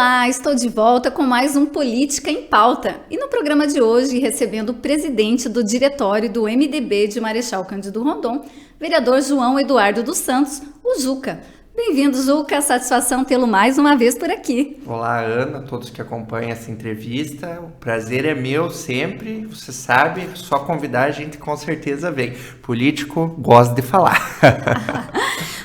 Olá, estou de volta com mais um Política em Pauta. E no programa de hoje, recebendo o presidente do diretório do MDB de Marechal Cândido Rondon, vereador João Eduardo dos Santos, o Juca. Bem-vindo, Juca. Satisfação tê-lo mais uma vez por aqui. Olá, Ana, todos que acompanham essa entrevista. O prazer é meu sempre. Você sabe, só convidar a gente com certeza vem. Político gosta de falar.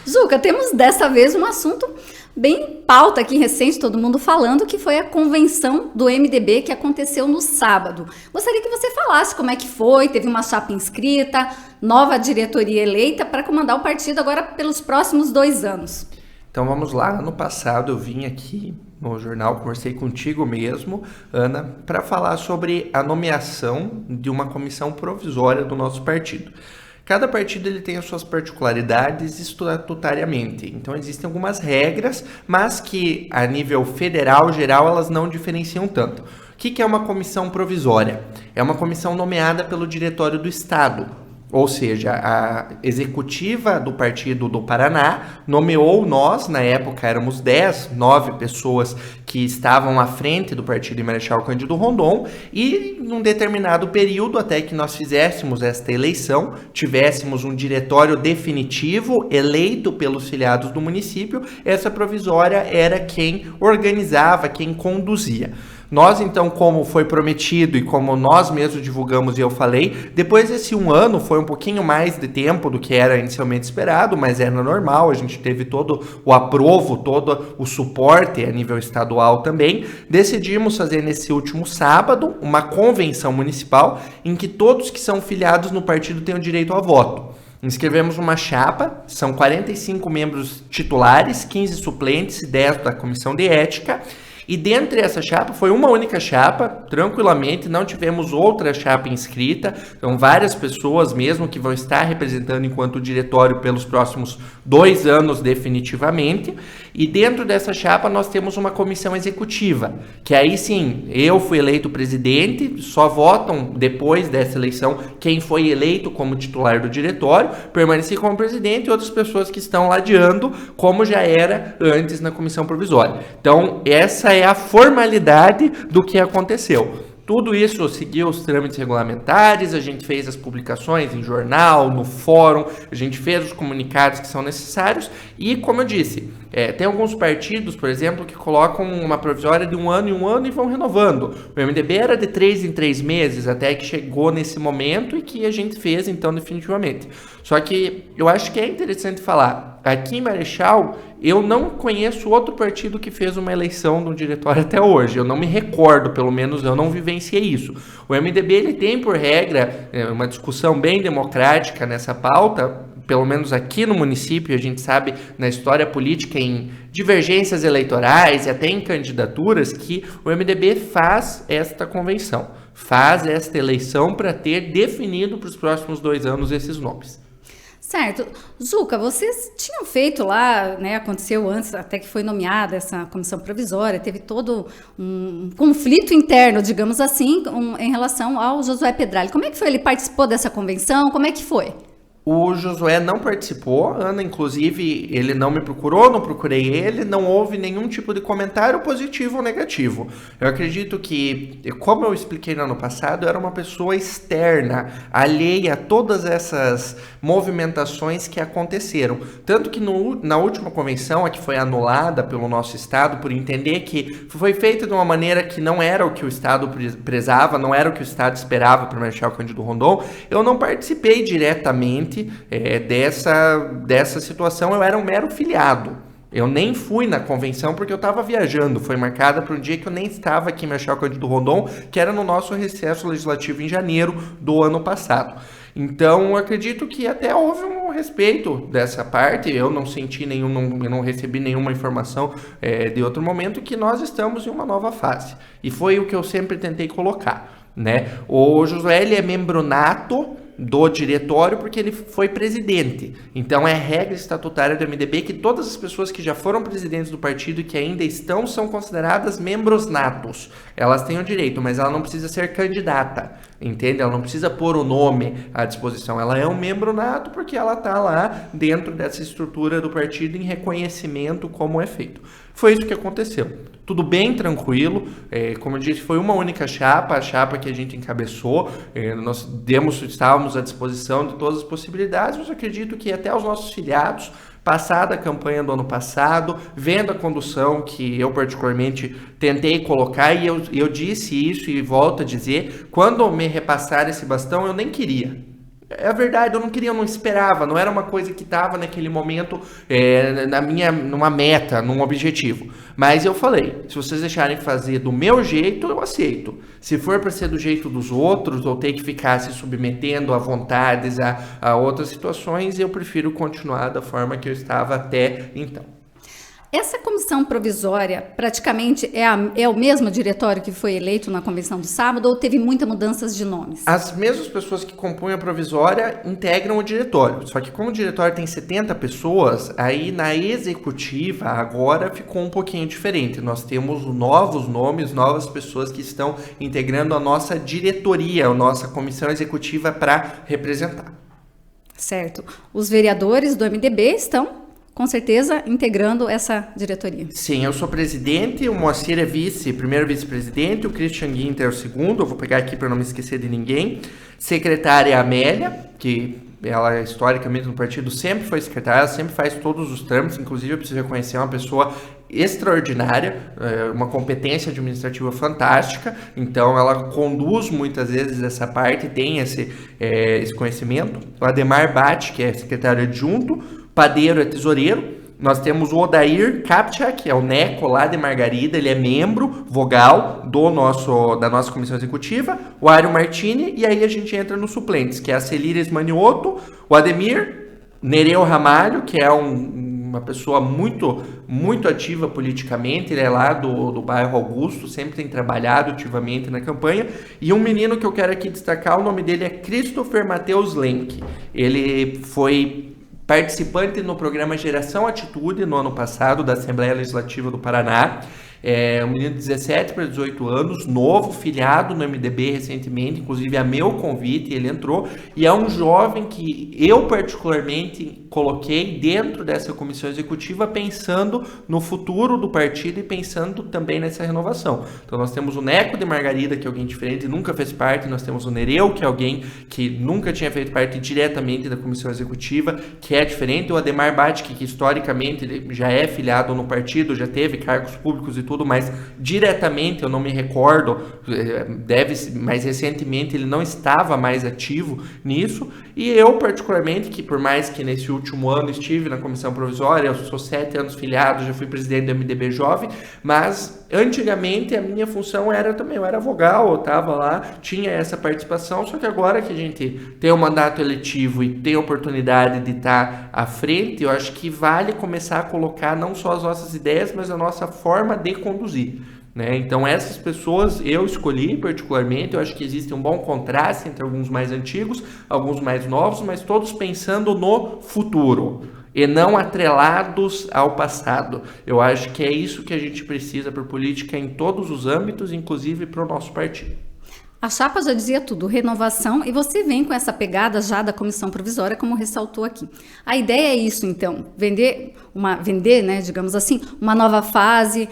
Juca, temos dessa vez um assunto bem pauta aqui recente, todo mundo falando, que foi a convenção do MDB que aconteceu no sábado. Gostaria que você falasse como é que foi, teve uma chapa inscrita, nova diretoria eleita para comandar o partido agora pelos próximos 2 anos. Então vamos lá, ano passado eu vim aqui no jornal, conversei contigo mesmo, Ana, para falar sobre a nomeação de uma comissão provisória do nosso partido. Cada partido ele tem as suas particularidades estatutariamente, então existem algumas regras, mas que a nível federal, geral, elas não diferenciam tanto. O que é uma comissão provisória? É uma comissão nomeada pelo Diretório do Estado, ou seja, a executiva do partido do Paraná nomeou nós, na época éramos 9 pessoas que estavam à frente do partido de Marechal Cândido Rondon, e num determinado período, até que nós fizéssemos esta eleição, tivéssemos um diretório definitivo eleito pelos filiados do município, essa provisória era quem organizava, quem conduzia. Nós, então, como foi prometido e como nós mesmos divulgamos e eu falei, depois desse 1 ano, foi um pouquinho mais de tempo do que era inicialmente esperado, mas era normal, a gente teve todo o aprovo, todo o suporte a nível estadual também. Decidimos fazer nesse último sábado uma convenção municipal em que todos que são filiados no partido têm o direito a voto. Inscrevemos uma chapa, são 45 membros titulares, 15 suplentes e 10 da comissão de ética. E dentre essa chapa, foi uma única chapa, tranquilamente, não tivemos outra chapa inscrita, são várias pessoas mesmo que vão estar representando enquanto diretório pelos próximos 2 anos definitivamente, e dentro dessa chapa nós temos uma comissão executiva, que aí sim, eu fui eleito presidente, só votam depois dessa eleição quem foi eleito como titular do diretório, permaneci como presidente e outras pessoas que estão ladeando, como já era antes na comissão provisória. Então, essa é a formalidade do que aconteceu. Tudo isso seguiu os trâmites regulamentares, a gente fez as publicações em jornal, no fórum, a gente fez os comunicados que são necessários e, como eu disse, tem alguns partidos, por exemplo, que colocam uma provisória de 1 ano em 1 ano e vão renovando. O MDB era de 3 em 3 meses, até que chegou nesse momento e que a gente fez, então, definitivamente. Só que eu acho que é interessante falar, aqui em Marechal, eu não conheço outro partido que fez uma eleição no diretório até hoje. Eu não me recordo, pelo menos eu não vivenciei isso. O MDB ele tem por regra uma discussão bem democrática nessa pauta, pelo menos aqui no município, a gente sabe na história política, em divergências eleitorais e até em candidaturas, que o MDB faz esta convenção, faz esta eleição para ter definido para os próximos 2 anos esses nomes. Certo. Juca, vocês tinham feito lá, né, aconteceu antes, até que foi nomeada essa comissão provisória, teve todo um conflito interno, digamos assim, em relação ao Josué Pedralli. Como é que foi? Ele participou dessa convenção? Como é que foi? O Josué não participou, Ana, inclusive, ele não me procurou, não procurei ele, não houve nenhum tipo de comentário positivo ou negativo. Eu acredito que, como eu expliquei no ano passado, eu era uma pessoa externa, alheia a todas essas movimentações que aconteceram. Tanto que na última convenção, a que foi anulada pelo nosso Estado, por entender que foi feita de uma maneira que não era o que o Estado prezava, não era o que o Estado esperava para o Marechal Cândido Rondon, eu não participei diretamente dessa situação, eu era um mero filiado. Eu nem fui na convenção porque eu estava viajando, foi marcada para um dia que eu nem estava aqui em Marechal Cândido Rondon, que era no nosso recesso legislativo em janeiro do ano passado. Então, eu acredito que até houve um respeito dessa parte, eu não senti eu não recebi nenhuma informação de outro momento, que nós estamos em uma nova fase. E foi o que eu sempre tentei colocar, né? O Josué, ele é membro nato do diretório porque ele foi presidente. Então é regra estatutária do MDB que todas as pessoas que já foram presidentes do partido e que ainda estão são consideradas membros natos. Elas têm o direito, mas ela não precisa ser candidata, entende? Ela não precisa pôr o nome à disposição. Ela é um membro nato porque ela está lá dentro dessa estrutura do partido em reconhecimento como é feito. Foi isso que aconteceu. Tudo bem tranquilo, como eu disse, foi uma única chapa, a chapa que a gente encabeçou, nós estávamos à disposição de todas as possibilidades, mas eu acredito que até os nossos filiados, passada a campanha do ano passado, vendo a condução que eu particularmente tentei colocar, e eu disse isso e volto a dizer, quando me repassaram esse bastão eu nem queria. É verdade, eu não esperava, não era uma coisa que estava naquele momento numa meta, num objetivo. Mas eu falei, se vocês deixarem fazer do meu jeito, eu aceito. Se for para ser do jeito dos outros, ou ter que ficar se submetendo a vontades, a outras situações, eu prefiro continuar da forma que eu estava até então. Essa comissão provisória praticamente é o mesmo diretório que foi eleito na convenção do sábado ou teve muitas mudanças de nomes? As mesmas pessoas que compõem a provisória integram o diretório, só que como o diretório tem 70 pessoas, aí na executiva agora ficou um pouquinho diferente. Nós temos novos nomes, novas pessoas que estão integrando a nossa diretoria, a nossa comissão executiva para representar. Certo. Os vereadores do MDB estão com certeza integrando essa diretoria. Sim, eu sou presidente, o Moacir é primeiro vice-presidente, o Christian Guinter é o segundo, eu vou pegar aqui para não me esquecer de ninguém. Secretária é a Amélia, que ela historicamente no partido sempre foi secretária, ela sempre faz todos os trâmites, inclusive eu preciso reconhecer uma pessoa extraordinária, uma competência administrativa fantástica, então ela conduz muitas vezes essa parte, tem esse conhecimento. O Ademar Bate, que é secretário adjunto, Padeiro é tesoureiro. Nós temos o Odair Kapcha, que é o Neco lá de Margarida, ele é membro vogal da nossa comissão executiva, o Ário Martini, e aí a gente entra nos suplentes, que é a Celires Manioto, o Ademir, Nereu Ramalho, que é uma pessoa muito, muito ativa politicamente, ele é lá do bairro Augusto, sempre tem trabalhado ativamente na campanha, e um menino que eu quero aqui destacar, o nome dele é Christopher Matheus Lenk, ele foi participante no programa Geração Atitude no ano passado da Assembleia Legislativa do Paraná. É um menino de 17 para 18 anos, novo, filiado no MDB recentemente, inclusive a meu convite, ele entrou, e é um jovem que eu particularmente coloquei dentro dessa comissão executiva pensando no futuro do partido e pensando também nessa renovação. Então nós temos o Neco de Margarida, que é alguém diferente, nunca fez parte, nós temos o Nereu, que é alguém que nunca tinha feito parte diretamente da comissão executiva, que é diferente, o Ademar Bate, que historicamente ele já é filiado no partido, já teve cargos públicos e tudo, mas diretamente eu não me recordo, mas recentemente ele não estava mais ativo nisso, e eu particularmente, que por mais que nesse último ano estive na comissão provisória, eu sou 7 anos filiado, já fui presidente do MDB Jovem, mas antigamente a minha função eu era vogal, eu estava lá, tinha essa participação, só que agora que a gente tem um mandato eletivo e tem a oportunidade de estar à frente, eu acho que vale começar a colocar não só as nossas ideias, mas a nossa forma de conduzir. Né? Então essas pessoas eu escolhi particularmente, eu acho que existe um bom contraste entre alguns mais antigos, alguns mais novos, mas todos pensando no futuro e não atrelados ao passado. Eu acho que é isso que a gente precisa para política em todos os âmbitos, inclusive para o nosso partido. A chapa já dizia tudo, renovação, e você vem com essa pegada já da comissão provisória, como ressaltou aqui. A ideia é isso, então, vender, né, digamos assim, uma nova fase,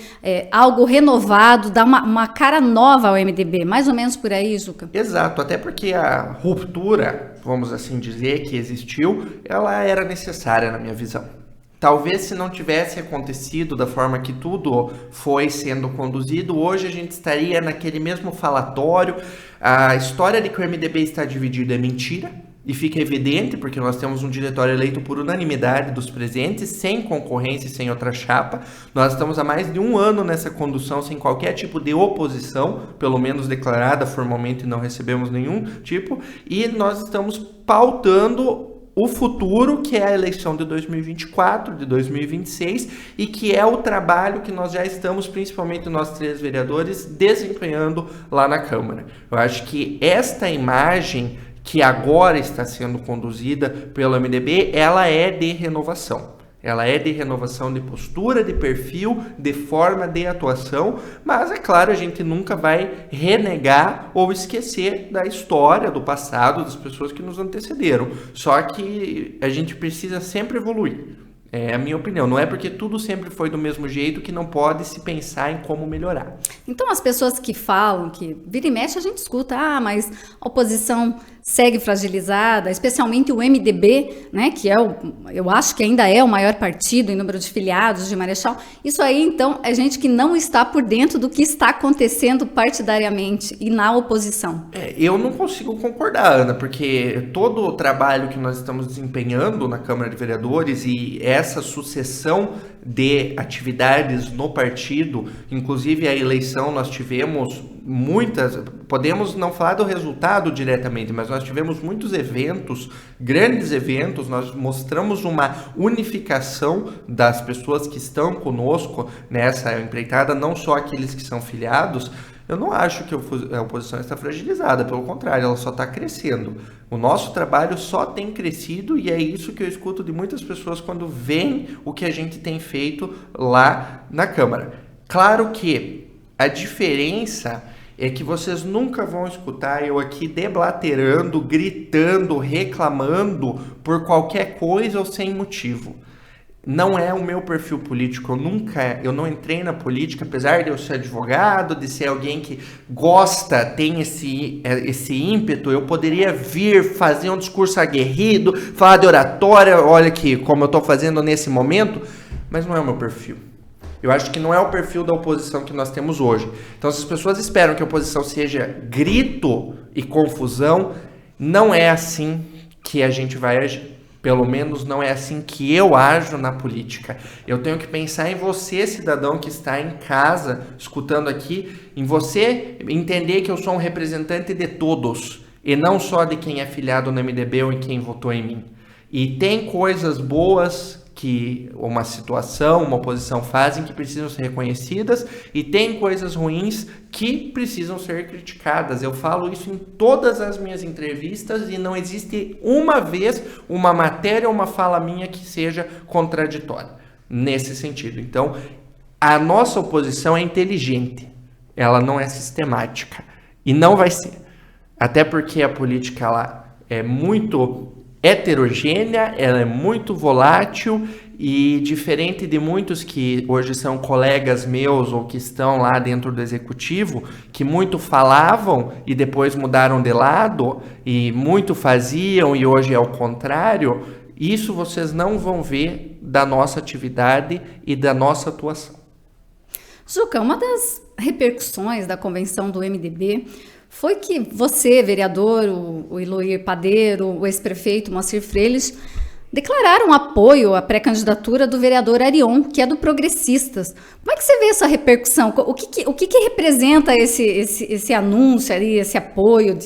algo renovado, dar uma cara nova ao MDB, mais ou menos por aí, Juca? Exato, até porque a ruptura, vamos assim dizer, que existiu, ela era necessária na minha visão. Talvez se não tivesse acontecido da forma que tudo foi sendo conduzido, hoje a gente estaria naquele mesmo falatório. A história de que o MDB está dividido é mentira, e fica evidente porque nós temos um diretório eleito por unanimidade dos presentes, sem concorrência e sem outra chapa. Nós estamos há mais de um ano nessa condução sem qualquer tipo de oposição, pelo menos declarada, formalmente não recebemos nenhum tipo, e nós estamos pautando o futuro, que é a eleição de 2024, de 2026, e que é o trabalho que nós já estamos, principalmente nós 3 vereadores, desempenhando lá na Câmara. Eu acho que esta imagem que agora está sendo conduzida pelo MDB, ela é de renovação. Ela é de renovação de postura, de perfil, de forma de atuação, mas é claro, a gente nunca vai renegar ou esquecer da história, do passado, das pessoas que nos antecederam. Só que a gente precisa sempre evoluir. É a minha opinião. Não é porque tudo sempre foi do mesmo jeito que não pode se pensar em como melhorar. Então, as pessoas que falam, que vira e mexe a gente escuta, mas a oposição segue fragilizada, especialmente o MDB, né, que eu acho que ainda é o maior partido em número de filiados de Marechal. Isso aí, então, é gente que não está por dentro do que está acontecendo partidariamente e na oposição. Eu não consigo concordar, Ana, porque todo o trabalho que nós estamos desempenhando na Câmara de Vereadores e essa sucessão de atividades no partido, inclusive a eleição, nós tivemos muitas, podemos não falar do resultado diretamente, mas nós tivemos muitos eventos, grandes eventos, nós mostramos uma unificação das pessoas que estão conosco nessa empreitada, não só aqueles que são filiados. Eu não acho que a oposição está fragilizada, pelo contrário, ela só está crescendo. O nosso trabalho só tem crescido e é isso que eu escuto de muitas pessoas quando veem o que a gente tem feito lá na Câmara. Claro que a diferença é que vocês nunca vão escutar eu aqui deblaterando, gritando, reclamando por qualquer coisa ou sem motivo. Não é o meu perfil político, eu não entrei na política, apesar de eu ser advogado, de ser alguém que gosta, tem esse ímpeto, eu poderia vir fazer um discurso aguerrido, falar de oratória, olha aqui como eu estou fazendo nesse momento, mas não é o meu perfil. Eu acho que não é o perfil da oposição que nós temos hoje. Então, se as pessoas esperam que a oposição seja grito e confusão, não é assim que a gente vai agir. Pelo menos não é assim que eu ajo na política. Eu tenho que pensar em você, cidadão que está em casa, escutando aqui, em você entender que eu sou um representante de todos, e não só de quem é filiado no MDB ou em quem votou em mim. E tem coisas boas que uma situação, uma oposição fazem que precisam ser reconhecidas e tem coisas ruins que precisam ser criticadas. Eu falo isso em todas as minhas entrevistas e não existe uma vez uma matéria ou uma fala minha que seja contraditória nesse sentido. Então, a nossa oposição é inteligente, ela não é sistemática e não vai ser. Até porque a política lá é muito heterogênea, ela é muito volátil e diferente de muitos que hoje são colegas meus ou que estão lá dentro do executivo, que muito falavam e depois mudaram de lado e muito faziam e hoje é o contrário, isso vocês não vão ver da nossa atividade e da nossa atuação. Juca, uma das repercussões da convenção do MDB foi que você, vereador, o Eloir Padeiro, o ex-prefeito Moacir Freixo, declararam apoio à pré-candidatura do vereador Arion, que é do Progressistas. Como é que você vê essa repercussão? O que representa esse anúncio ali, esse apoio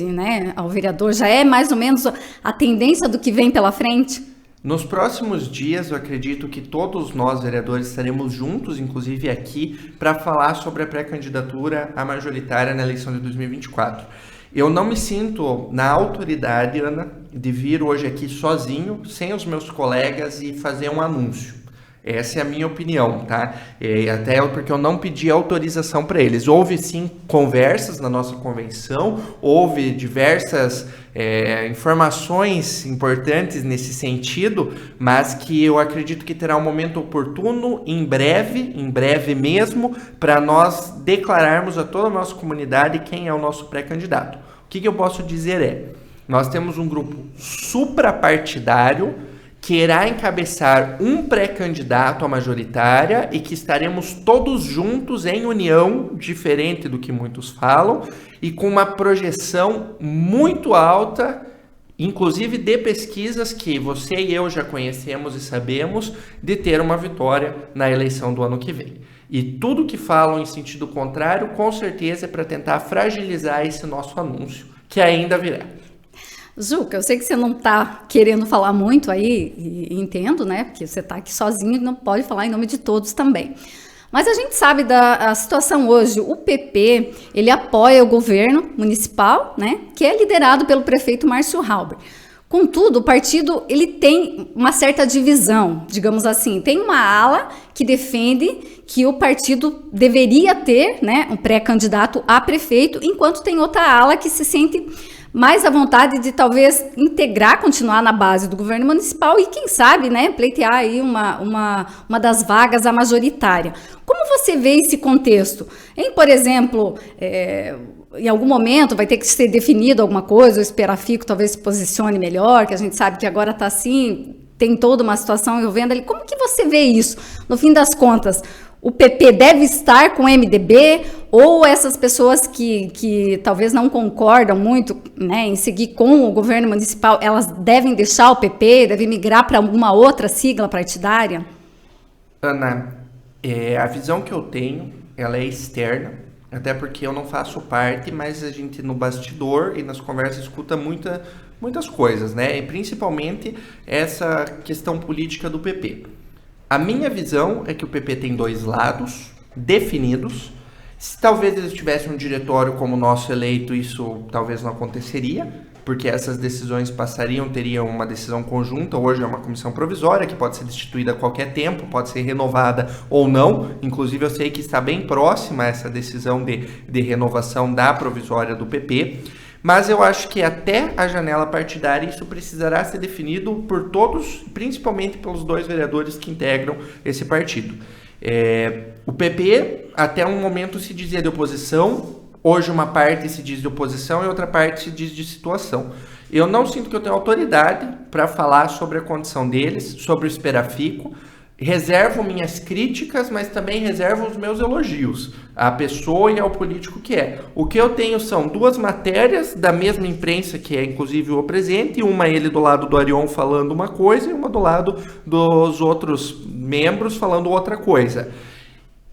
ao vereador? Já é mais ou menos a tendência do que vem pela frente? Nos próximos dias, eu acredito que todos nós, vereadores, estaremos juntos, inclusive aqui, para falar sobre a pré-candidatura à majoritária na eleição de 2024. Eu não me sinto na autoridade, Ana, de vir hoje aqui sozinho, sem os meus colegas e fazer um anúncio. Essa é a minha opinião, tá? Até porque eu não pedi autorização para eles. Houve sim conversas na nossa convenção, houve diversas informações importantes nesse sentido, mas que eu acredito que terá um momento oportuno, em breve mesmo, para nós declararmos a toda a nossa comunidade quem é o nosso pré-candidato. O que eu posso dizer nós temos um grupo suprapartidário que irá encabeçar um pré-candidato à majoritária e que estaremos todos juntos em união, diferente do que muitos falam, e com uma projeção muito alta, inclusive de pesquisas que você e eu já conhecemos e sabemos, de ter uma vitória na eleição do ano que vem. E tudo que falam em sentido contrário, com certeza é para tentar fragilizar esse nosso anúncio, que ainda virá. Juca, eu sei que você não está querendo falar muito aí, e entendo, né? Porque você está aqui sozinho e não pode falar em nome de todos também. Mas a gente sabe da situação hoje. O PP, ele apoia o governo municipal, né? Que é liderado pelo prefeito Márcio Halber. Contudo, o partido ele tem uma certa divisão, digamos assim. Tem uma ala que defende que o partido deveria ter, né, um pré-candidato a prefeito, enquanto tem outra ala que se sente mais a vontade de talvez integrar, continuar na base do governo municipal e, quem sabe, né, pleitear aí uma das vagas a majoritária. Como você vê esse contexto? Por exemplo, em algum momento vai ter que ser definido alguma coisa, o Esperafico talvez se posicione melhor, que a gente sabe que agora está assim, tem toda uma situação envolvendo ali. Como que você vê isso? No fim das contas, o PP deve estar com o MDB ou essas pessoas que talvez não concordam muito, né, em seguir com o governo municipal, elas devem deixar o PP, devem migrar para alguma outra sigla partidária? Ana, a visão que eu tenho, ela é externa, até porque eu não faço parte, mas a gente no bastidor e nas conversas escuta muitas coisas, né? E principalmente essa questão política do PP. A minha visão é que o PP tem dois lados definidos. Se talvez eles tivessem um diretório como o nosso eleito, isso talvez não aconteceria, porque essas decisões teriam uma decisão conjunta. Hoje é uma comissão provisória que pode ser destituída a qualquer tempo, pode ser renovada ou não. Inclusive eu sei que está bem próxima essa decisão de renovação da provisória do PP. Mas eu acho que até a janela partidária isso precisará ser definido por todos, principalmente pelos dois vereadores que integram esse partido. O PP até um momento se dizia de oposição, hoje uma parte se diz de oposição e outra parte se diz de situação. Eu não sinto que eu tenho autoridade para falar sobre a condição deles, sobre o Esperafico. Reservo minhas críticas, mas também reservo os meus elogios à pessoa e ao político que é. O que eu tenho são duas matérias da mesma imprensa, que é inclusive o presente, uma ele do lado do Arion falando uma coisa e uma do lado dos outros membros falando outra coisa.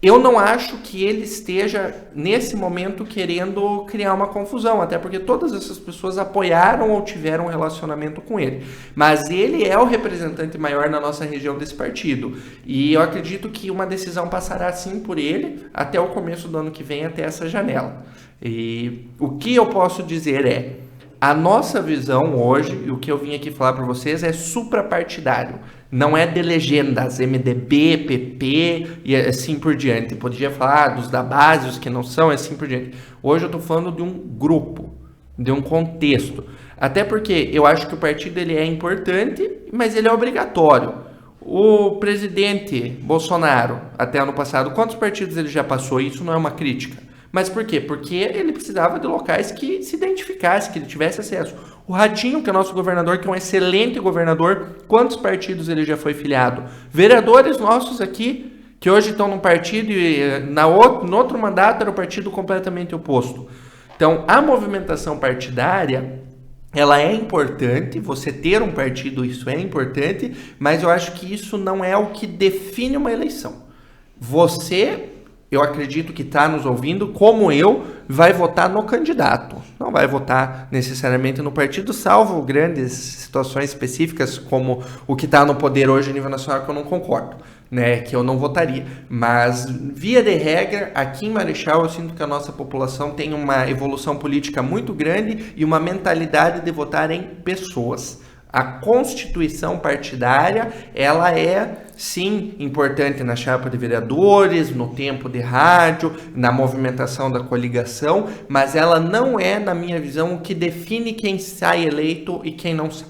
Eu não acho que ele esteja, nesse momento, querendo criar uma confusão, até porque todas essas pessoas apoiaram ou tiveram um relacionamento com ele. Mas ele é o representante maior na nossa região desse partido. E eu acredito que uma decisão passará sim por ele até o começo do ano que vem, até essa janela. E o que eu posso dizer é, a nossa visão hoje, e o que eu vim aqui falar para vocês, é suprapartidário. Não é de legendas, MDB, PP e assim por diante. Podia falar dos da base, os que não são, e assim por diante. Hoje eu estou falando de um grupo, de um contexto. Até porque eu acho que o partido ele é importante, mas ele é obrigatório. O presidente Bolsonaro, até ano passado, quantos partidos ele já passou? Isso não é uma crítica. Mas por quê? Porque ele precisava de locais que se identificassem, que ele tivesse acesso. O Ratinho, que é nosso governador, que é um excelente governador, quantos partidos ele já foi filiado? Vereadores nossos aqui, que hoje estão num partido e no outro mandato era o partido completamente oposto. Então, a movimentação partidária, ela é importante, você ter um partido, isso é importante, mas eu acho que isso não é o que define uma eleição. Você... eu acredito que está nos ouvindo, como eu, vai votar no candidato. Não vai votar necessariamente no partido, salvo grandes situações específicas, como o que está no poder hoje a nível nacional, que eu não concordo, né? Que eu não votaria. Mas, via de regra, aqui em Marechal, eu sinto que a nossa população tem uma evolução política muito grande e uma mentalidade de votar em pessoas. A constituição partidária, ela é, sim, importante na chapa de vereadores, no tempo de rádio, na movimentação da coligação, mas ela não é, na minha visão, o que define quem sai eleito e quem não sai.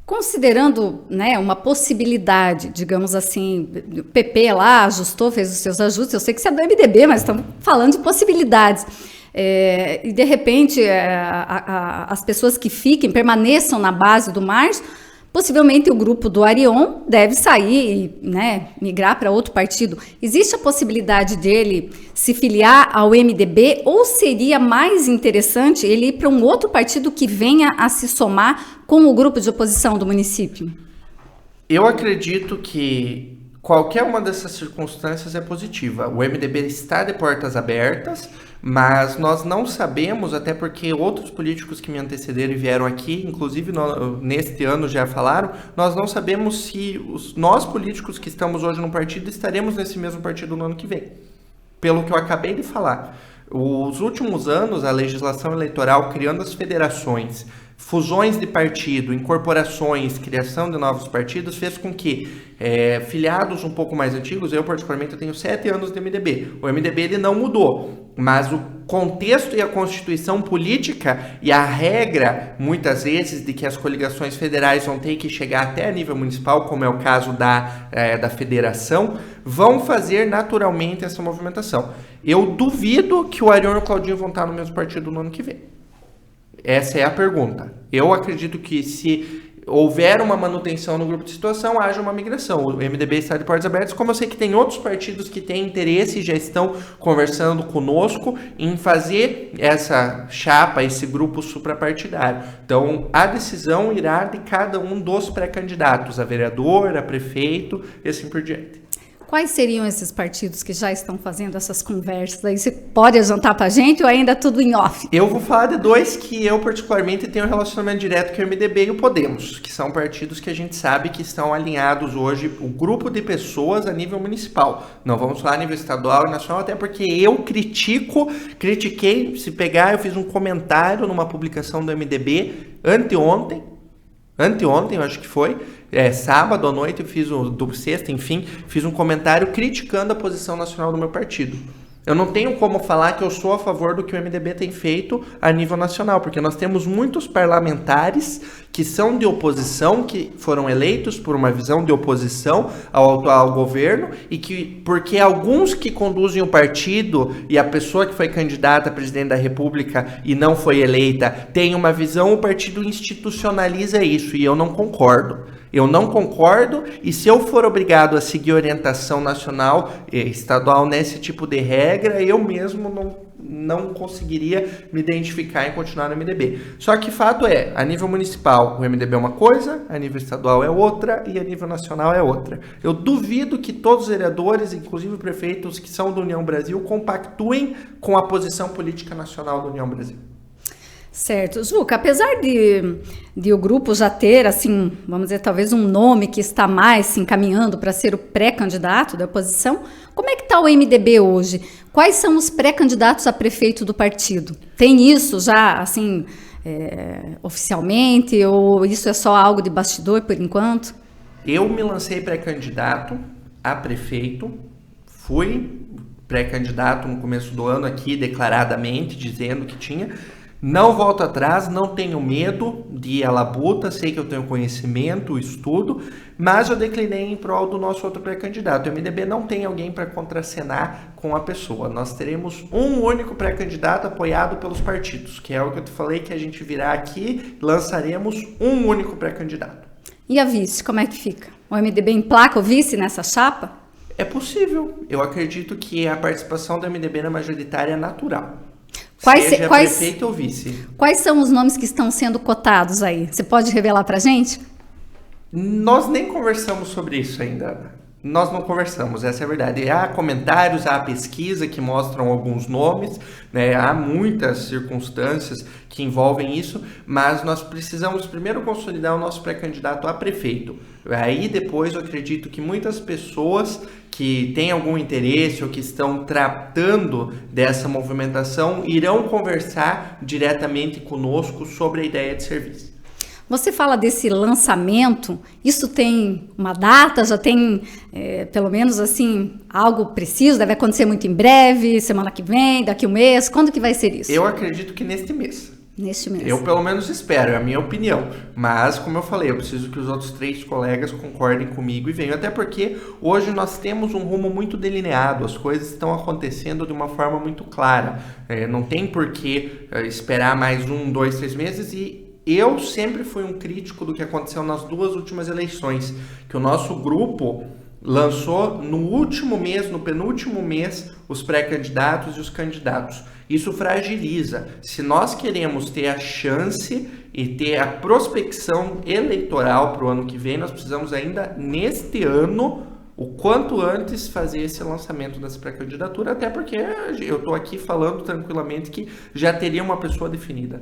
Considerando, né, uma possibilidade, digamos assim, o PP lá ajustou, fez os seus ajustes, eu sei que você é do MDB, mas estamos falando de possibilidades. E de repente as pessoas que permaneçam na base do Márcio, possivelmente o grupo do Arion deve sair e, né, migrar para outro partido. Existe a possibilidade dele se filiar ao MDB ou seria mais interessante ele ir para um outro partido que venha a se somar com o grupo de oposição do município? Eu acredito que qualquer uma dessas circunstâncias é positiva. O MDB está de portas abertas, mas nós não sabemos, até porque outros políticos que me antecederam e vieram aqui, inclusive neste ano já falaram, nós não sabemos se nós políticos que estamos hoje no partido estaremos nesse mesmo partido no ano que vem. Pelo que eu acabei de falar. Os últimos anos, a legislação eleitoral criando as federações, fusões de partido, incorporações, criação de novos partidos, fez com que filiados um pouco mais antigos, eu particularmente eu tenho 7 anos de MDB, o MDB ele não mudou, mas contexto e a constituição política e a regra, muitas vezes, de que as coligações federais vão ter que chegar até a nível municipal, como é o caso da federação, vão fazer naturalmente essa movimentação. Eu duvido que o Arion e o Claudinho vão estar no mesmo partido no ano que vem. Essa é a pergunta. Eu acredito que se houver uma manutenção no grupo de situação, haja uma migração. O MDB está de portas abertas, como eu sei que tem outros partidos que têm interesse e já estão conversando conosco em fazer essa chapa, esse grupo suprapartidário. Então, a decisão irá de cada um dos pré-candidatos, a vereador, a prefeito e assim por diante. Quais seriam esses partidos que já estão fazendo essas conversas? Aí você pode adiantar para a gente ou ainda tudo em off? Eu vou falar de dois que eu particularmente tenho um relacionamento direto, que é o MDB e o Podemos, que são partidos que a gente sabe que estão alinhados hoje, o grupo de pessoas a nível municipal. Não vamos falar a nível estadual e nacional, até porque eu critiquei, se pegar, eu fiz um comentário numa publicação do MDB anteontem, eu acho que foi, sábado à noite, eu fiz sexta, enfim, fiz um comentário criticando a posição nacional do meu partido. Eu não tenho como falar que eu sou a favor do que o MDB tem feito a nível nacional, porque nós temos muitos parlamentares que são de oposição, que foram eleitos por uma visão de oposição ao atual governo, e que, porque alguns que conduzem o partido e a pessoa que foi candidata a presidente da República e não foi eleita tem uma visão, o partido institucionaliza isso, e eu não concordo. Eu não concordo, e se eu for obrigado a seguir orientação nacional e estadual nesse tipo de regra, eu mesmo não conseguiria me identificar e continuar no MDB. Só que fato é, a nível municipal o MDB é uma coisa, a nível estadual é outra e a nível nacional é outra. Eu duvido que todos os vereadores, inclusive prefeitos que são do União Brasil, compactuem com a posição política nacional da União Brasil. Certo. Juca, apesar de o grupo já ter, assim, vamos dizer, talvez um nome que está mais se encaminhando para ser o pré-candidato da oposição, como é que está o MDB hoje? Quais são os pré-candidatos a prefeito do partido? Tem isso já, assim, oficialmente, ou isso é só algo de bastidor por enquanto? Eu me lancei pré-candidato a prefeito, fui pré-candidato no começo do ano aqui, declaradamente, dizendo que tinha. Não volto atrás, não tenho medo de ir à labuta, sei que eu tenho conhecimento, estudo, mas eu declinei em prol do nosso outro pré-candidato. O MDB não tem alguém para contracenar com a pessoa. Nós teremos um único pré-candidato apoiado pelos partidos, que é o que eu te falei, que a gente virá aqui, lançaremos um único pré-candidato. E a vice, como é que fica? O MDB emplaca o vice nessa chapa? É possível. Eu acredito que a participação do MDB na majoritária é natural. Seja prefeito ou vice. Quais são os nomes que estão sendo cotados aí? Você pode revelar pra gente? Nós nem conversamos sobre isso ainda. Nós não conversamos, essa é a verdade. Há comentários, há pesquisa que mostram alguns nomes, né? Há muitas circunstâncias que envolvem isso, mas nós precisamos primeiro consolidar o nosso pré-candidato a prefeito. Aí depois eu acredito que muitas pessoas que têm algum interesse ou que estão tratando dessa movimentação irão conversar diretamente conosco sobre a ideia de serviço. Você fala desse lançamento, isso tem uma data, já tem pelo menos assim algo preciso, deve acontecer muito em breve, semana que vem, daqui um mês, quando que vai ser isso? Eu acredito que neste mês. Neste mês. Eu pelo menos espero, é a minha opinião. Mas, como eu falei, eu preciso que os outros 3 colegas concordem comigo e venham. Até porque hoje nós temos um rumo muito delineado, as coisas estão acontecendo de uma forma muito clara. Não tem por que esperar mais 1, 2, 3 meses e eu sempre fui um crítico do que aconteceu nas 2 últimas eleições, que o nosso grupo lançou no último mês, no penúltimo mês, os pré-candidatos e os candidatos. Isso fragiliza. Se nós queremos ter a chance e ter a prospecção eleitoral para o ano que vem, nós precisamos ainda, neste ano, o quanto antes, fazer esse lançamento dessa pré-candidatura, até porque eu estou aqui falando tranquilamente que já teria uma pessoa definida.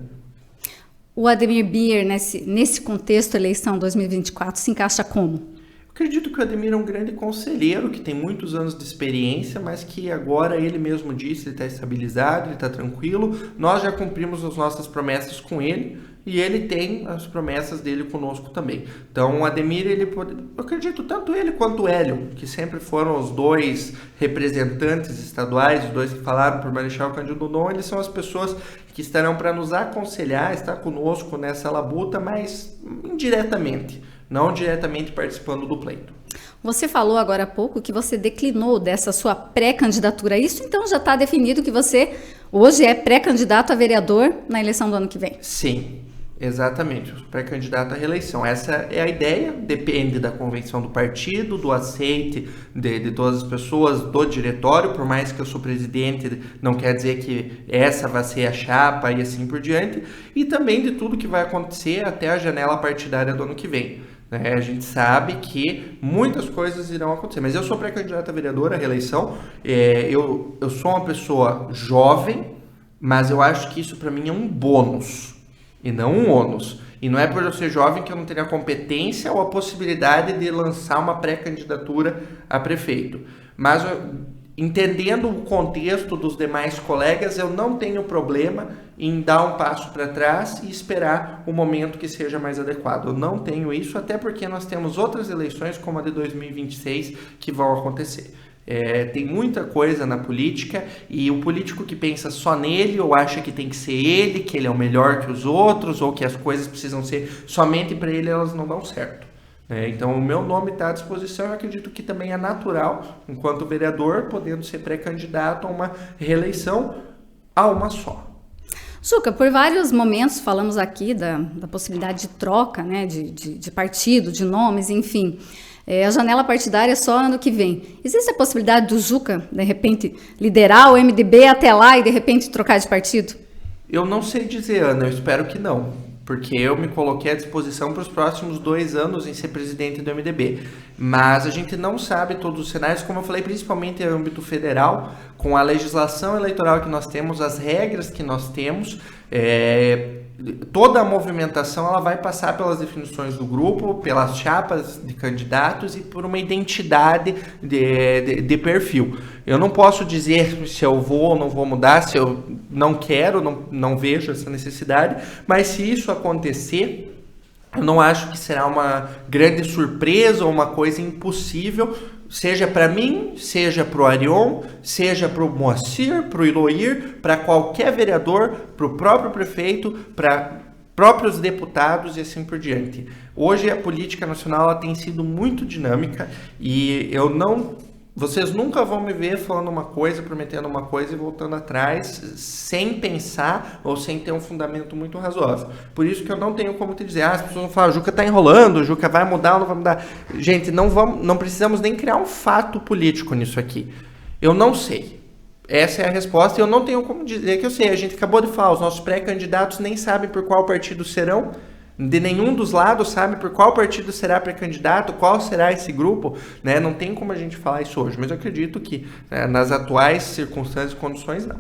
O Ademir Bier, nesse contexto, eleição 2024, se encaixa como? Acredito que o Ademir é um grande conselheiro, que tem muitos anos de experiência, mas que agora ele mesmo disse, ele está estabilizado, ele está tranquilo. Nós já cumprimos as nossas promessas com ele e ele tem as promessas dele conosco também. Então, o Ademir, eu acredito, tanto ele quanto o Hélio, que sempre foram os dois representantes estaduais, os dois que falaram por Marechal Cândido Rondon, eles são as pessoas que estarão para nos aconselhar, estar conosco nessa labuta, mas indiretamente, não diretamente participando do pleito. Você falou agora há pouco que você declinou dessa sua pré-candidatura. Isso então já está definido que você hoje é pré-candidato a vereador na eleição do ano que vem? Sim, exatamente. Pré-candidato à reeleição. Essa é a ideia, depende da convenção do partido, do aceite de todas as pessoas, do diretório, por mais que eu sou presidente, não quer dizer que essa vai ser a chapa e assim por diante, e também de tudo que vai acontecer até a janela partidária do ano que vem. A gente sabe que muitas coisas irão acontecer, mas eu sou pré-candidato a vereador à reeleição, eu sou uma pessoa jovem, mas eu acho que isso para mim é um bônus e não um ônus. E não é por eu ser jovem que eu não teria a competência ou a possibilidade de lançar uma pré-candidatura a prefeito. Mas entendendo o contexto dos demais colegas, eu não tenho problema em dar um passo para trás e esperar o momento que seja mais adequado. Eu não tenho isso, até porque nós temos outras eleições, como a de 2026, que vão acontecer. Tem muita coisa na política, e o político que pensa só nele, ou acha que tem que ser ele, que ele é o melhor que os outros, ou que as coisas precisam ser somente para ele, elas não dão certo. Então o meu nome está à disposição. Eu acredito que também é natural, enquanto vereador, podendo ser pré-candidato a uma reeleição, a uma só. Juca, por vários momentos falamos aqui da possibilidade de troca, né, de partido, de nomes, enfim. A janela partidária é só ano que vem. Existe a possibilidade do Juca, de repente, liderar o MDB até lá e, de repente, trocar de partido? Eu não sei dizer, Ana, eu espero que não, porque eu me coloquei à disposição para os próximos 2 anos em ser presidente do MDB. Mas a gente não sabe todos os cenários, como eu falei, principalmente em âmbito federal, com a legislação eleitoral que nós temos, as regras que nós temos, toda a movimentação ela vai passar pelas definições do grupo, pelas chapas de candidatos e por uma identidade de perfil. Eu não posso dizer se eu vou ou não vou mudar, se eu não quero, não vejo essa necessidade, mas se isso acontecer, eu não acho que será uma grande surpresa ou uma coisa impossível, seja para mim, seja para o Arion, seja para o Moacir, para o Iloir, para qualquer vereador, para o próprio prefeito, para próprios deputados e assim por diante. Hoje a política nacional ela tem sido muito dinâmica e vocês nunca vão me ver falando uma coisa, prometendo uma coisa e voltando atrás sem pensar ou sem ter um fundamento muito razoável. Por isso que eu não tenho como te dizer, as pessoas vão falar, o Juca está enrolando, o Juca vai mudar ou não vai mudar. Gente, não precisamos nem criar um fato político nisso aqui. Eu não sei. Essa é a resposta e eu não tenho como dizer que eu sei. A gente acabou de falar, os nossos pré-candidatos nem sabem por qual partido serão. De nenhum dos lados sabe por qual partido será pré-candidato, qual será esse grupo, né? Não tem como a gente falar isso hoje, mas eu acredito que nas atuais circunstâncias e condições, não.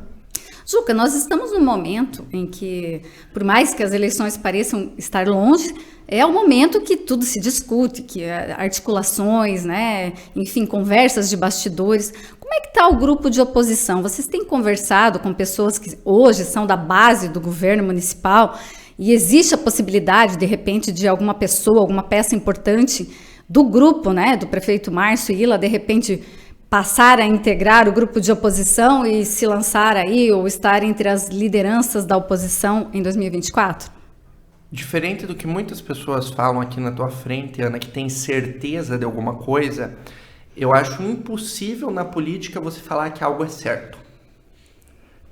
Juca, nós estamos num momento em que, por mais que as eleições pareçam estar longe, é o momento que tudo se discute, que articulações, né? Enfim, conversas de bastidores. Como é que está o grupo de oposição? Vocês têm conversado com pessoas que hoje são da base do governo municipal? E existe a possibilidade, de repente, de alguma pessoa, alguma peça importante do grupo, né, do prefeito Márcio Ila, de repente, passar a integrar o grupo de oposição e se lançar aí, ou estar entre as lideranças da oposição em 2024? Diferente do que muitas pessoas falam aqui na tua frente, Ana, que tem certeza de alguma coisa, eu acho impossível na política você falar que algo é certo.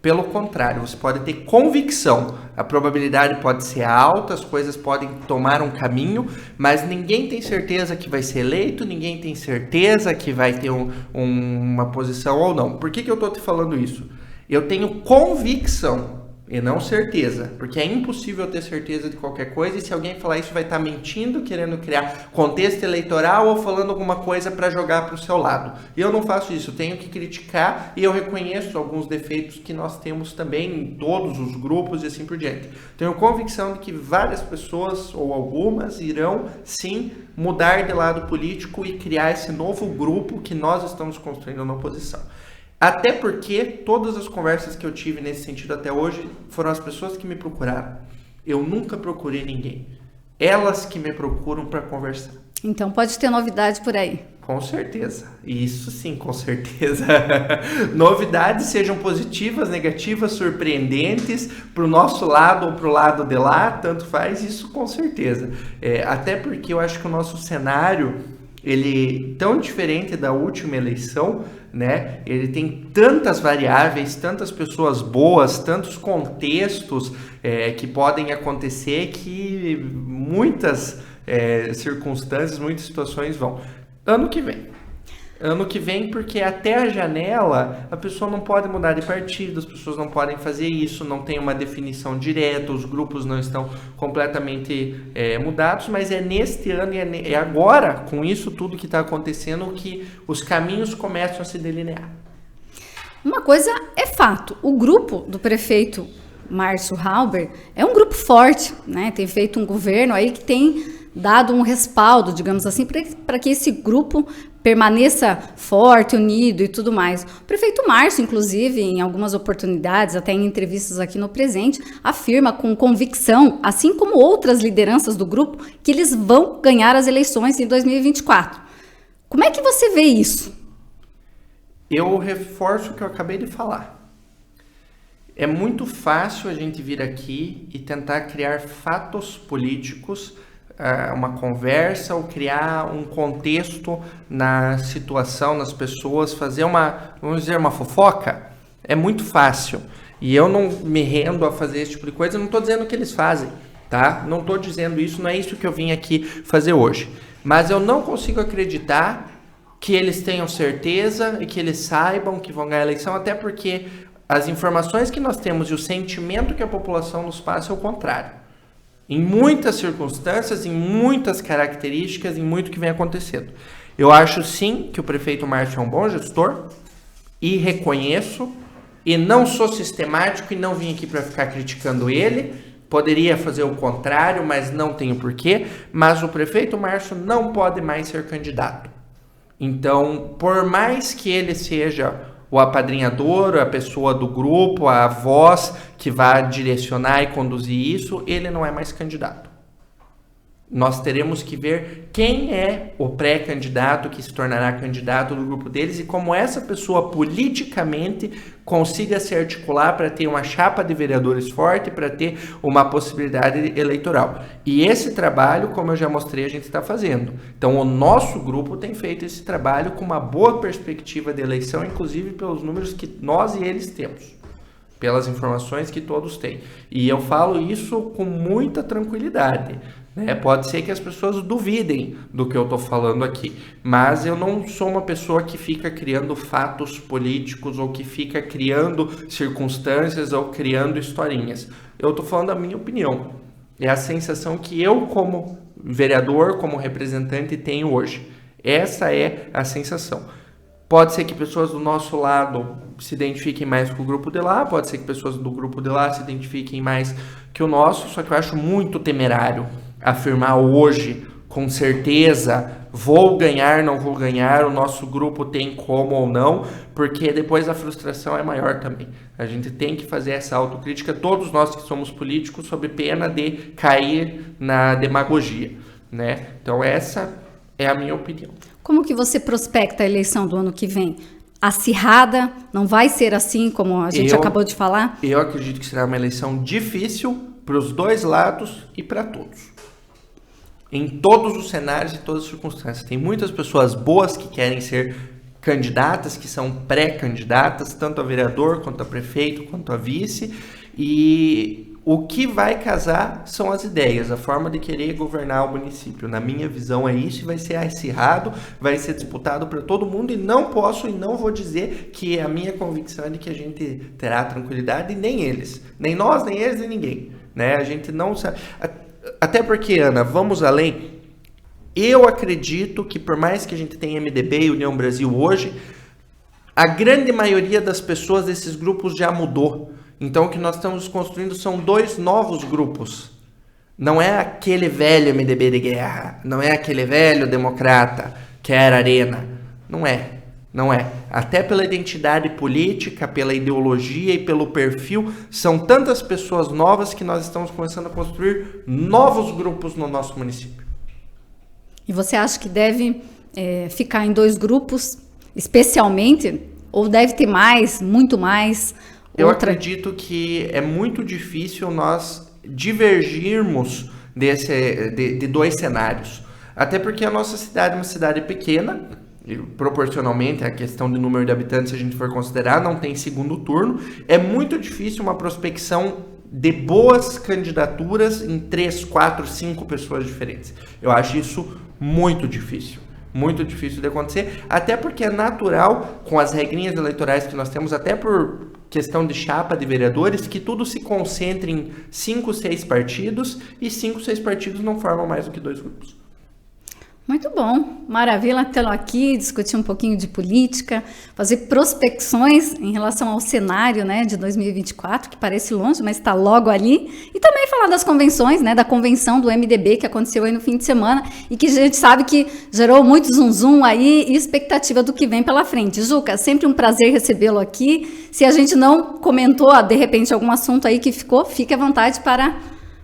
Pelo contrário, você pode ter convicção, a probabilidade pode ser alta, as coisas podem tomar um caminho, mas ninguém tem certeza que vai ser eleito, ninguém tem certeza que vai ter uma posição ou não. Por que eu estou te falando isso? Eu tenho convicção e não certeza, porque é impossível ter certeza de qualquer coisa, e se alguém falar isso vai estar mentindo, querendo criar contexto eleitoral ou falando alguma coisa para jogar para o seu lado. E eu não faço isso, eu tenho que criticar, e eu reconheço alguns defeitos que nós temos também em todos os grupos e assim por diante. Tenho convicção de que várias pessoas, ou algumas, irão sim mudar de lado político e criar esse novo grupo que nós estamos construindo na oposição. Até porque todas as conversas que eu tive nesse sentido até hoje foram as pessoas que me procuraram. Eu nunca procurei ninguém. Elas que me procuram para conversar. Então pode ter novidade por aí. Com certeza. Isso sim, com certeza. Novidades, sejam positivas, negativas, surpreendentes, para o nosso lado ou para o lado de lá, tanto faz, isso com certeza. Até porque eu acho que o nosso cenário, ele tão diferente da última eleição, né? Ele tem tantas variáveis, tantas pessoas boas, tantos contextos que podem acontecer, que muitas circunstâncias, muitas situações vão. Ano que vem, porque até a janela a pessoa não pode mudar de partido, as pessoas não podem fazer isso, não tem uma definição direta, os grupos não estão completamente mudados, mas é neste ano e é agora, com isso tudo que está acontecendo, que os caminhos começam a se delinear. Uma coisa é fato, o grupo do prefeito Márcio Halber é um grupo forte, né? Tem feito um governo aí que tem dado um respaldo, digamos assim, para que esse grupo permaneça forte, unido e tudo mais. O prefeito Márcio, inclusive, em algumas oportunidades, até em entrevistas aqui no Presente, afirma com convicção, assim como outras lideranças do grupo, que eles vão ganhar as eleições em 2024. Como é que você vê isso? Eu reforço o que eu acabei de falar. É muito fácil a gente vir aqui e tentar criar fatos políticos, uma conversa ou criar um contexto na situação, nas pessoas, fazer vamos dizer, uma fofoca. É muito fácil. E eu não me rendo a fazer esse tipo de coisa, não estou dizendo que eles fazem, tá? Não estou dizendo isso, não é isso que eu vim aqui fazer hoje. Mas eu não consigo acreditar que eles tenham certeza e que eles saibam que vão ganhar a eleição, até porque as informações que nós temos e o sentimento que a população nos passa é o contrário. Em muitas circunstâncias, em muitas características, em muito que vem acontecendo. Eu acho sim que o prefeito Márcio é um bom gestor e reconheço, e não sou sistemático e não vim aqui para ficar criticando ele. Poderia fazer o contrário, mas não tenho porquê. Mas o prefeito Márcio não pode mais ser candidato. Então, por mais que ele seja o apadrinhador, a pessoa do grupo, a voz que vai direcionar e conduzir isso, ele não é mais candidato. Nós teremos que ver quem é o pré-candidato que se tornará candidato do grupo deles e como essa pessoa politicamente consiga se articular para ter uma chapa de vereadores forte, para ter uma possibilidade eleitoral. E esse trabalho, como eu já mostrei, a gente está fazendo. Então, o nosso grupo tem feito esse trabalho com uma boa perspectiva de eleição, inclusive pelos números que nós e eles temos, pelas informações que todos têm. E eu falo isso com muita tranquilidade. Pode ser que as pessoas duvidem do que eu estou falando aqui, mas eu não sou uma pessoa que fica criando fatos políticos ou que fica criando circunstâncias ou criando historinhas. Eu estou falando a minha opinião. É a sensação que eu, como vereador, como representante, tenho hoje. Essa é a sensação. Pode ser que pessoas do nosso lado se identifiquem mais com o grupo de lá, pode ser que pessoas do grupo de lá se identifiquem mais que o nosso, só que eu acho muito temerário afirmar hoje, com certeza, vou ganhar, não vou ganhar, o nosso grupo tem como ou não, porque depois a frustração é maior também. A gente tem que fazer essa autocrítica, todos nós que somos políticos, sob pena de cair na demagogia, né? Então essa é a minha opinião. Como que você prospecta a eleição do ano que vem? Acirrada? Não vai ser assim como a gente acabou de falar? Eu acredito que será uma eleição difícil para os dois lados e para todos. Em todos os cenários e todas as circunstâncias. Tem muitas pessoas boas que querem ser candidatas, que são pré-candidatas, tanto a vereador, quanto a prefeito, quanto a vice. E o que vai casar são as ideias, a forma de querer governar o município. Na minha visão é isso, e vai ser acirrado, vai ser disputado para todo mundo, e não posso e não vou dizer que a minha convicção é de que a gente terá tranquilidade, e nem eles. Nem nós, nem eles, nem ninguém. Né? A gente não sabe... Até porque, Ana, vamos além. Eu acredito que por mais que a gente tenha MDB e União Brasil hoje, a grande maioria das pessoas desses grupos já mudou. Então o que nós estamos construindo são dois novos grupos. Não é aquele velho MDB de guerra, não é aquele velho democrata que era arena. Não é. Não é. Até pela identidade política, pela ideologia e pelo perfil, são tantas pessoas novas que nós estamos começando a construir novos grupos no nosso município. E você acha que deve ficar em 2 grupos, especialmente, ou deve ter mais, muito mais? Eu acredito que é muito difícil nós divergirmos de 2 cenários. Até porque a nossa cidade é uma cidade pequena, e proporcionalmente a questão de número de habitantes, se a gente for considerar, não tem segundo turno. É muito difícil uma prospecção de boas candidaturas em 3, 4, 5 pessoas diferentes. Eu acho isso muito difícil de acontecer, até porque é natural, com as regrinhas eleitorais que nós temos, até por questão de chapa de vereadores, que tudo se concentre em 5, 6 partidos, e 5, 6 partidos não formam mais do que 2 grupos. Muito bom, maravilha tê-lo aqui, discutir um pouquinho de política, fazer prospecções em relação ao cenário, né, de 2024, que parece longe, mas está logo ali, e também falar das convenções, né, da convenção do MDB que aconteceu aí no fim de semana e que a gente sabe que gerou muito zum aí e expectativa do que vem pela frente. Juca, sempre um prazer recebê-lo aqui. Se a gente não comentou, de repente, algum assunto aí que ficou, fique à vontade para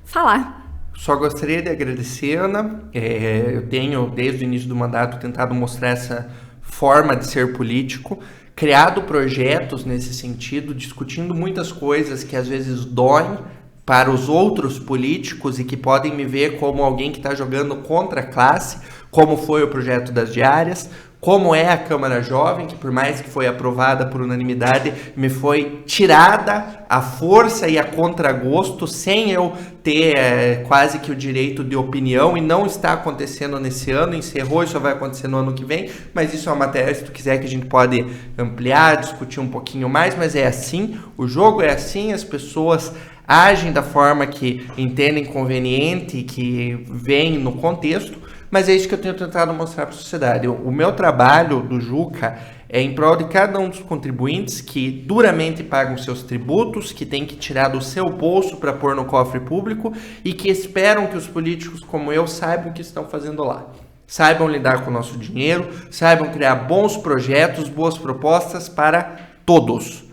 falar. Só gostaria de agradecer, Ana. Eu tenho, desde o início do mandato, tentado mostrar essa forma de ser político, criado projetos nesse sentido, discutindo muitas coisas que às vezes doem para os outros políticos e que podem me ver como alguém que está jogando contra a classe, como foi o projeto das diárias, como é a Câmara Jovem, que por mais que foi aprovada por unanimidade, me foi tirada a força e a contragosto, sem eu ter quase que o direito de opinião, e não está acontecendo nesse ano, encerrou e só vai acontecer no ano que vem, mas isso é uma matéria, se tu quiser, que a gente pode ampliar, discutir um pouquinho mais, mas é assim, o jogo é assim, as pessoas agem da forma que entendem conveniente, que vem no contexto, mas é isso que eu tenho tentado mostrar para a sociedade. O meu trabalho do Juca é em prol de cada um dos contribuintes que duramente pagam seus tributos, que tem que tirar do seu bolso para pôr no cofre público e que esperam que os políticos como eu saibam o que estão fazendo lá. Saibam lidar com o nosso dinheiro, saibam criar bons projetos, boas propostas para todos.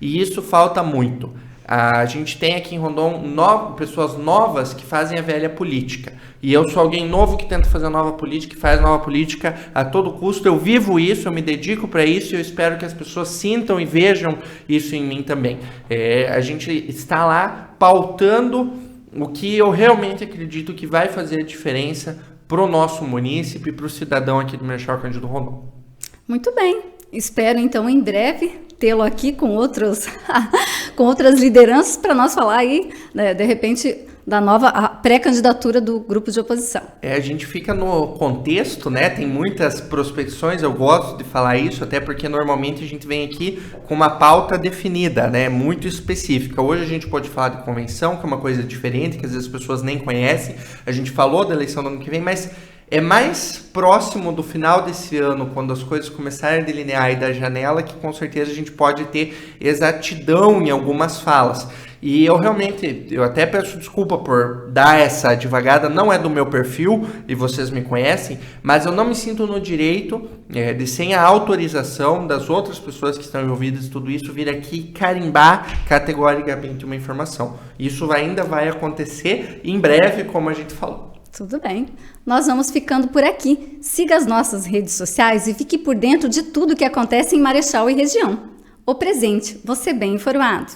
E isso falta muito. A gente tem aqui em Rondon pessoas novas que fazem a velha política. E eu sou alguém novo que tenta fazer nova política e faz nova política a todo custo. Eu vivo isso, eu me dedico para isso e eu espero que as pessoas sintam e vejam isso em mim também. A gente está lá pautando o que eu realmente acredito que vai fazer a diferença para o nosso município e para o cidadão aqui do Marechal Cândido Rondon. Muito bem. Espero, então, em breve tê-lo aqui com outras lideranças para nós falar aí, né, de repente, da nova pré-candidatura do grupo de oposição. A gente fica no contexto, né? Tem muitas prospecções, eu gosto de falar isso, até porque normalmente a gente vem aqui com uma pauta definida, né? Muito específica. Hoje a gente pode falar de convenção, que é uma coisa diferente, que às vezes as pessoas nem conhecem. A gente falou da eleição do ano que vem, mas é mais próximo do final desse ano, quando as coisas começarem a delinear e da janela, que com certeza a gente pode ter exatidão em algumas falas. E eu até peço desculpa por dar essa divagada, não é do meu perfil, e vocês me conhecem, mas eu não me sinto no direito de, sem a autorização das outras pessoas que estão envolvidas em tudo isso, vir aqui carimbar categoricamente uma informação. Isso ainda vai acontecer em breve, como a gente falou. Tudo bem. Nós vamos ficando por aqui. Siga as nossas redes sociais e fique por dentro de tudo que acontece em Marechal e região. O Presente, você bem informado.